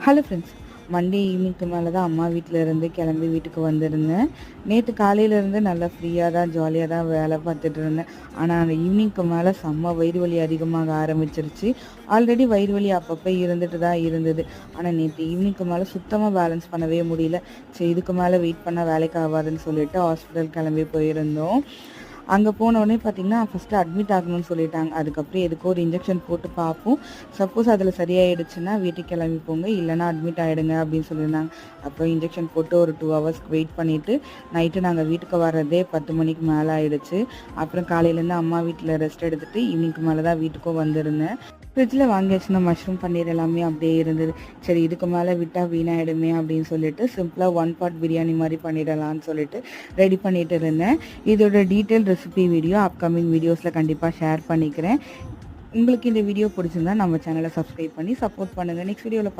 Hello friends. Monday ஈவினிங்க்கு மேலே தான் அம்மா வீட்டிலேருந்து கிளம்பி வீட்டுக்கு வந்திருந்தேன். நேற்று காலையிலேருந்து நல்லா ஃப்ரீயாக தான் ஜாலியாக தான் வேலை பார்த்துட்டு இருந்தேன். ஆனால் அந்த ஈவினிங்க்கு மேலே செம்ம வயிறு வலி அதிகமாக ஆரம்பிச்சிருச்சு. ஆல்ரெடி வயிறு வலி அப்பப்போ இருந்துட்டு தான் இருந்தது. ஆனால் நேற்று ஈவினிங்க்கு மேலே சுத்தமாக பேலன்ஸ் பண்ணவே முடியல. சரி, இதுக்கு மேலே வெயிட் பண்ணால் வேலைக்கு ஆகாதுன்னு சொல்லிட்டு ஹாஸ்பிட்டல் கிளம்பி போயிருந்தோம். அங்கே போனோடனே பார்த்திங்கன்னா ஃபஸ்ட்டு அட்மிட் ஆகணும்னு சொல்லிட்டாங்க. அதுக்கப்புறம் எதுக்கோ ஒரு இன்ஜெக்ஷன் போட்டு பார்ப்போம், சப்போஸ் அதில் சரியாயிடுச்சுன்னா வீட்டுக்கு கிளம்பி போங்க, இல்லைனா அட்மிட் ஆகிடுங்க அப்படின்னு சொல்லியிருந்தாங்க. அப்புறம் இன்ஜெக்ஷன் போட்டு ஒரு 2 ஹவர்ஸ்க்கு வெயிட் பண்ணிவிட்டு நைட்டு நாங்கள் வீட்டுக்கு வர்றதே 10 மணிக்கு மேலே ஆகிடுச்சு. அப்புறம் காலையிலேருந்து அம்மா வீட்டில் ரெஸ்ட் எடுத்துகிட்டு ஈவினிங்க்கு மேலே தான் வீட்டுக்கும் வந்திருந்தேன். ஃப்ரிட்ஜில் வாங்கி வச்சுருந்த மஷ்ரூம் பன்னீர் எல்லாமே அப்படியே இருந்தது. சரி, இதுக்கு மேலே விட்டால் வீணாயிடுமே அப்படின்னு சொல்லிட்டு சிம்பிளாக 1 பாட் பிரியாணி மாதிரி பண்ணிடலான்னு சொல்லிட்டு ரெடி பண்ணிட்டு இருந்தேன். இதோட டீட்டெயில் ரெசிபி வீடியோ அப்கமிங் வீடியோஸில் கண்டிப்பாக ஷேர் பண்ணிக்கிறேன். உங்களுக்கு இந்த வீடியோ பிடிச்சிருந்தா நம்ம சேனலை சப்ஸ்கிரைப் பண்ணி சப்போர்ட் பண்ணுங்கள். நெக்ஸ்ட் வீடியோவில்